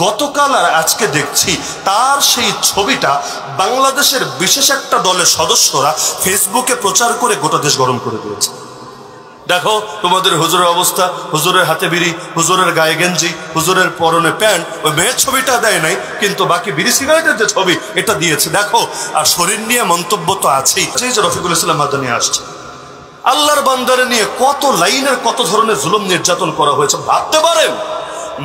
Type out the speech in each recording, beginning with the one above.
গতকাল আর আজকে দেখছি তার সেই ছবিটা বাংলাদেশের বিশেষ একটা দলের সদস্যরা ফেসবুকে প্রচার করে গোটা দেশ গরম করে দিয়েছে। দেখো তোমাদের হুজুরের অবস্থা, হুজুরের হাতে বিড়ি, হুজুরের গায়ে গেঞ্জি, হুজুরের পরনে প্যান্ট। ওই মেয়ের ছবিটা দেয় নাই, কিন্তু বাকি বিড়ি সিগারেটের যে ছবি এটা দিয়েছে। দেখো, আর শরীর নিয়ে মন্তব্য তো আছেই। যে রফিকুল ইসলাম মাদানী আসছে, আল্লাহর বান্দারে নিয়ে কত লাইনের কত ধরনের জুলুম নির্যাতন করা হয়েছে ভাবতে পারেন?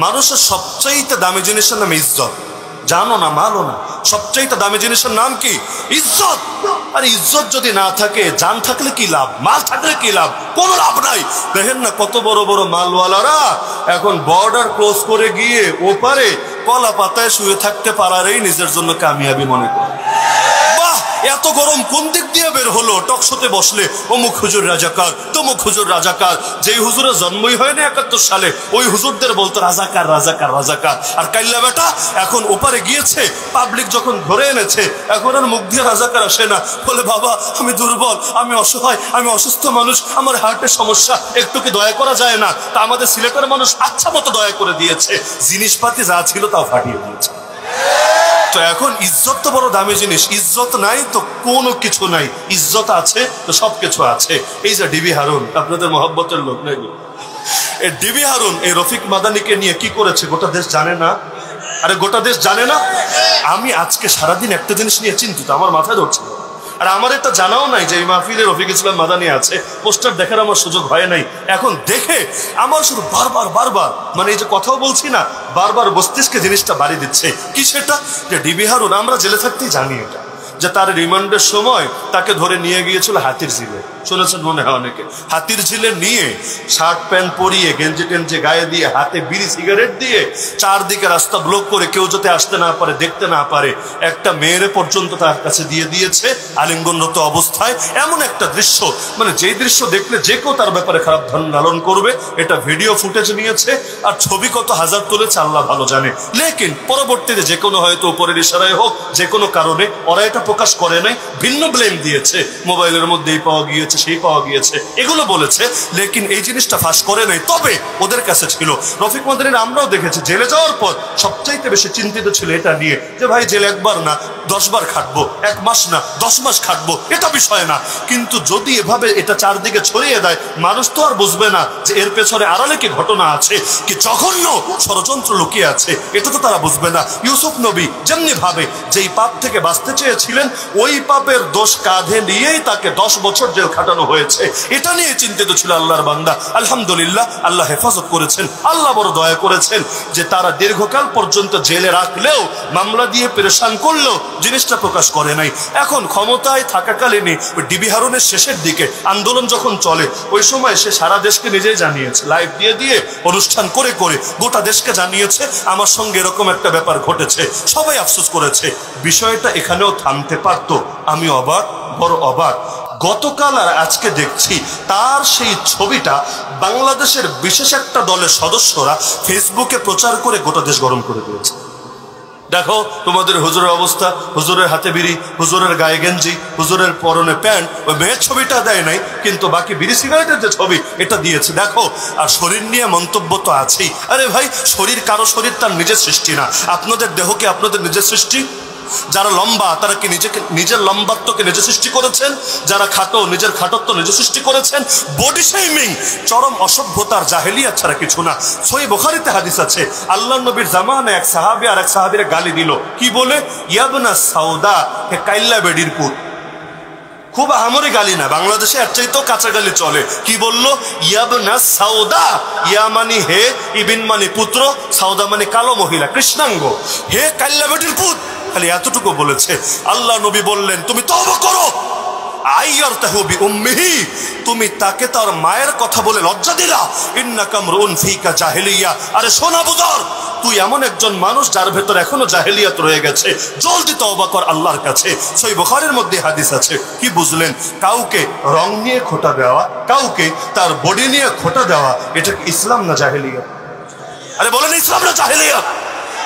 মানুষের সবচাইতে দামি জিনিসের নাম ইজ্জত, জানো না মালো না, সবচাইতে দামি জিনিসের নাম কি? ইজ্জত। আর ইজ্জত যদি না থাকে, জান থাকলে কি লাভ, মাল থাকলে কি লাভ? কোনো লাভ নাই। দেখেন না কত বড় বড় মালওয়ালারা এখন বর্ডার ক্রস করে গিয়ে ওপারে কলা পাতায় শুয়ে থাকতে পারারই নিজের জন্য কামিয়াবি মনে করে। বাহ, এত গরম কোন দিক দিয়ে বের হলো? টকশোতে বসলে অমুক হুজুর রাজাকার, তমুক হুজুর রাজাকার। যেই হুজুরের জন্মই হয় না 71 সালে, ওই হুজুরদের বলতো রাজাকার রাজাকার রাজাকার। আর কাইল্লা বেটা এখন ওপারে গিয়েছে, পাবলিক যখন ধরে এনেছে, এখন আর মুখ দিয়ে রাজাকার আসে না। বলে বাবা আমি দুর্বল, আমি অসহায়, আমি অসুস্থ মানুষ, আমার হার্টের সমস্যা, একটু কি দয়া করা যায় না? তা আমাদের সিলেটের মানুষ আচ্ছা মতো দয়া করে দিয়েছে, জিনিসপাতি যা ছিল তাও ফাটিয়ে দিয়েছে। তো এখন ইজ্জত তো বড় দামি জিনিস, ইজ্জত নাই তো কোনো কিছু নাই, ইজ্জত আছে তো সবকিছু আছে। এই যে ডিবি হারুন, আপনাদের মহব্বতের লোক নাকি? এই ডিবি হারুন এই রফিক মাদানীকে নিয়ে কি করেছে গোটা দেশ জানে না? আরে গোটা দেশ জানে না? আমি আজকে সারাদিন একটা জিনিস নিয়ে চিন্তিত, আমার মাথায় ধরছে। আর আমার এটা জানাও নাই যে এই মাহফিলে রফিক ইসলাম মাদানী আছে, পোস্টার দেখার আমার সুযোগ হয় নাই। এখন দেখে আমার শুধু বারবার বারবার, মানে এই যে কথাও বলছি না, বারবার বস্তিষ্কে জিনিসটা বাড়ি দিচ্ছে। কি সেটা? যে ডিবি হারুন আমরা জেলে থাকতেই জানি এটা, যে তার রিমান্ডের সময় তাকে ধরে নিয়ে গিয়েছিল হাতির ঝিলে। শুনেছেন মনে হয় অনেকে? হাতির ঝিলে নিয়ে শার্ট প্যান্ট পরিয়ে, গেঞ্জি টেঞ্জি গায়ে দিয়ে, হাতে বিড়ি সিগারেট দিয়ে, চারদিকে রাস্তা ব্লক করে কেউ যাতে আসতে না পারে, দেখতে না পারে, একটা মেয়েরে পর্যন্ত তার কাছে দিয়ে দিয়েছে আলিঙ্গনরত অবস্থায়। এমন একটা দৃশ্য, মানে যেই দৃশ্য দেখলে যে কেউ তার ব্যাপারে খারাপ ধারণা লালন করবে। এটা ভিডিও ফুটেজ নিয়েছে, আর ছবি কত হাজার তুলেছে আল্লাহ ভালো জানে। লেকিন পরবর্তীতে যে কোনো হয়তো উপরের ইশারায় হোক, যে কোনো কারণে ওরা এটা প্রকাশ করে নাই, ভিন্ন ব্লেম দিয়েছে, মোবাইলের মধ্যেই পাওয়া গিয়েছে, সেই পাওয়া গিয়েছে, এগুলো বলেছে। লেকিন এই জিনিসটা ফাঁস করে নাই। তবে ওদের কাছে ছিল, রফিক মাদানীর আমরাও দেখেছি, জেলে যাওয়ার পর সবচাইতে বেশি চিন্তিত ছিল এটা নিয়ে যে ভাই জেলে একবার না 10 বার খাটবো, 1 মাস না 10 মাস খাটবো, এটা বিষয় না। কিন্তু যদি এভাবে এটা চারদিকে ছড়িয়ে দেয়, মানুষ তো আর বুঝবে না যে এর পেছনে আড়ালে কি ঘটনা আছে, কি জঘন্য ষড়যন্ত্র লুকিয়ে আছে, এটা তো তারা বুঝবে না। ইউসুফ নবী যেমনি ভাবে যেই পাপ থেকে বাঁচতে চেয়েছিলেন, ওই পাপের দোষ কাঁধে নিয়েই তাকে 10 বছর জেল খাটানো হয়েছে। এটা নিয়ে চিন্তিত ছিল আল্লাহর বান্দা। আলহামদুলিল্লাহ, আল্লাহ হেফাজত করেছেন, আল্লাহ বড় দয়া করেছেন যে তারা দীর্ঘকাল পর্যন্ত জেলে রাখলেও, মামলা দিয়ে পেরেশান করলেও জিনিসটা প্রকাশ করে নাই। এখন ক্ষমতায় থাকাকালীনই ডিবি হারুনের শেষের দিকে আন্দোলন যখন চলে, ওই সময় সে সারা দেশকে নিজেই জানিয়েছে, লাইভ দিয়ে দিয়ে অনুষ্ঠান করে করে গোটা দেশকে জানিয়েছে আমার সঙ্গে এরকম একটা ব্যাপার ঘটেছে। সবাই আফসোস করেছে। বিষয়টা এখানেও থামতে পারতো। আমি অবাক, বড় অবাক। গতকাল আর আজকে দেখছি তার সেই ছবিটা বাংলাদেশের বিশেষ একটা দলের সদস্যরা ফেসবুকে প্রচার করে গোটা দেশ গরম করে দিয়েছে। দেখো তোমাদের হুজুরের অবস্থা, হুজুরের হাতে বিড়ি, হুজুরের গায়ে গেঞ্জি, হুজুরের পরনে প্যান্ট। ওই মেয়ের ছবিটা দেয় নাই, কিন্তু বাকি বিড়ি সিগারেটের যে ছবি এটা দিয়েছে। দেখো, আর শরীর নিয়ে মন্তব্য তো আছেই। আরে ভাই, শরীর কারো শরীর তার নিজের সৃষ্টি না। আপনাদের দেহ কি আপনাদের নিজের সৃষ্টি? যারা লম্বা তারা কি নিজের লম্বাত্বকে নিজে সৃষ্টি করেছেন? যারা খাটো নিজের খাটত্ব নিজে সৃষ্টি করেছেন। বডি শেমিং চরম অসভ্যতার, জাহেলিয়াত ছাড়া কিছু না। সহিহ বুখারীতে হাদিস আছে, আল্লাহর নবীর জামানায় এক সাহাবী আর এক সাহাবীরে গালি দিল। কি বলে? ইয়াবনা সাউদা, হে কাইল্লা বেডির পুত। খুব আহামরি গালি না, বাংলাদেশে এর চাইতেও কাঁচা গালি চলে। কি বললো? ইয়াবনা সাউদা, ইয়া মানে হে, ইবিন মানে পুত্র, সাউদা মানে কালো মহিলা, কৃষ্ণাঙ্গ। হে কাইল্লা বেডির পুত, খালি এতটুকু বলেছে। আল্লাহ নবী বললেন তুমি তওবা করো। আইয়ারতাহু বিউম্মিহি, তুমি তাকে তার মায়ের কথা বলে লজ্জা দিলা। ইন্নাকা মরউন ফিকা জাহেলিয়া, আরে সোনা বুদর, তুই এমন একজন মানুষ যার ভেতর এখনো জাহেলিয়াত রয়ে গেছে, জলদি তওবা কর আল্লাহর কাছে। সহিহ বুখারীর মধ্যে হাদিস আছে। কি বুঝলেন? কাউকে রং নিয়ে খোঁটা দেওয়া, কাউকে তার বডি নিয়ে খোঁটা দেওয়া, এটা কি ইসলাম না জাহেলিয়াত? আরে বলেন ইসলাম না জাহেলিয়াত?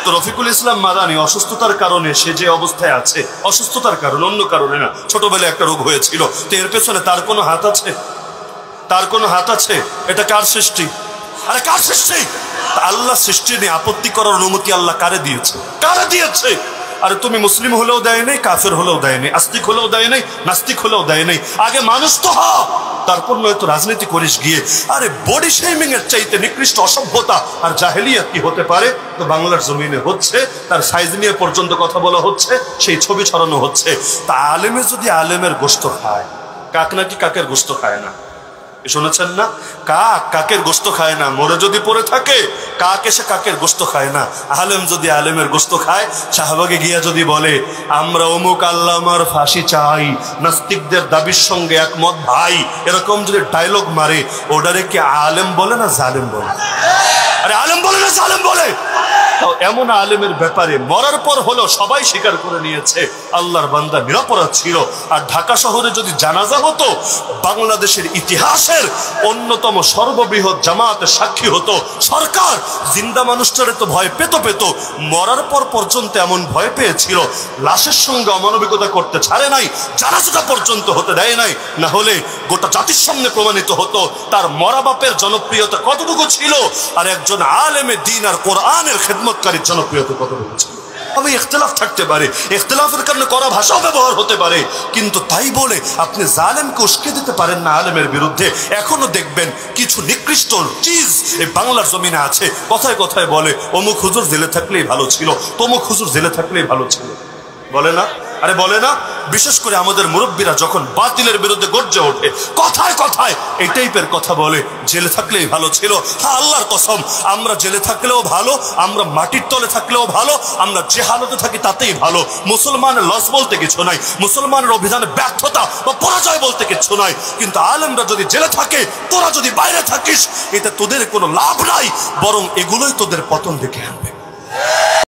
তো রফিকুল ইসলাম মাদানী অসুস্থতার কারণে সে যে অবস্থায় আছে, অসুস্থতার কারণে, অন্য কারণে না। ছোটবেলায় একটা রোগ হয়েছিল, তো এর পেছনে তার কোনো হাত আছে? তার কোনো হাত আছে? এটা কার সৃষ্টি? আরে কার সৃষ্টি? আল্লাহ সৃষ্টি নিয়ে আপত্তি করার অনুমতি আল্লাহ কারে দিয়েছে? কারে দিয়েছে? আরে তুমি মুসলিম হলেও দেয় নাই, কাফের হলেও দেয় নাই, আস্তিক হলেও দেয় নাই, নাস্তিক হলেও দেয় নাই। আগে মানুষ তো হ, তারপর নয়তো রাজনীতি করিস গিয়ে। আরে বডি শেমিং এর চাইতে নিকৃষ্ট অসভ্যতা আর জাহেলিয়াত কি হতে পারে? তো বাংলার জমিনে হচ্ছে, তার সাইজ নিয়ে পর্যন্ত কথা বলা হচ্ছে, সেই ছবি ছড়ানো হচ্ছে। তা আলেমে যদি আলেমের গোশত খায়, কাক নাকি কাকের গোশত খায় না? শুনেছেন না? কাক কাকের গোশত খায় না, মরে যদি পড়ে থাকে কাক এসে কাকের গোশত খায় না। আলেম যদি আলেমের গোশত খায়, শাহবাগে গিয়া যদি বলে আমরা অমুক আল্লামার ফাঁসি চাই, নাস্তিকদের দাবির সঙ্গে একমত ভাই, এরকম যদি ডায়লগ মারে, ওটারে কি আলেম বলে না জালেম বলে? আরে আলেম বলে না জালেম বলে? এমন আলেমের ব্যাপারে মরার পর হলো সবাই স্বীকার করে নিয়েছে আল্লাহর বান্দা নিরাপরাধ ছিল। আর ঢাকা শহরে যদি জানাজা হতো, বাংলাদেশের ইতিহাসের অন্যতম সর্ববৃহৎ জামাতের সাক্ষী হতো সরকার। জিন্দা মানুষটারে তো ভয় পেত, মরার পর পর্যন্ত এমন ভয় পেয়েছিল, লাশের সঙ্গে অমানবিকতা করতে ছাড়ে নাই, জানাজাটা পর্যন্ত হতে দেয় নাই। না হলে গোটা জাতির সামনে প্রমাণিত হতো তার মরা বাপের জনপ্রিয়তা কতটুকু ছিল, আর একজন আলেমে দ্বীন আর কোরআনের খেদমতকারীর জনপ্রিয়তা কতটুকু ছিল। তবে ইখতিলাফ থাকতে পারে, ইখতিলাফের কারণে কড়া ভাষাও ব্যবহার হতে পারে, কিন্তু তাই বলে আপনি জালেমকে উস্কে দিতে পারেন না আলেমের বিরুদ্ধে। এখনো দেখবেন কিছু নিকৃষ্ট চিজ এই বাংলার জমিনে আছে, কথায় কথায় বলে অমুক হুজুর জেলে থাকলেই ভালো ছিল, তমুক হুজুর জেলে থাকলেই ভালো ছিল, বলে না? আরে বলে না? বিশেষ করে আমাদের মুরব্বীরা যখন বাতিলের বিরুদ্ধে গর্জে ওঠে, কথায় কথায় এই টাইপের কথা বলে, জেলে থাকলেই ভালো ছিল। হ্যাঁ, আল্লাহর কসম, আমরা জেলে থাকলেও ভালো, আমরা মাটির তলে থাকলেও ভালো, আমরা যে হালতে থাকি তাতেই ভালো। মুসলমানের লস বলতে কিছু নাই, মুসলমানের অভিযানে ব্যর্থতা বা পরাজয় বলতে কিছু নাই। কিন্তু আলেমরা যদি জেলে থাকে, তোরা যদি বাইরে থাকিস, এতে তোদের কোনো লাভ নাই, বরং এগুলোই তোদের পতন ডেকে আনবে।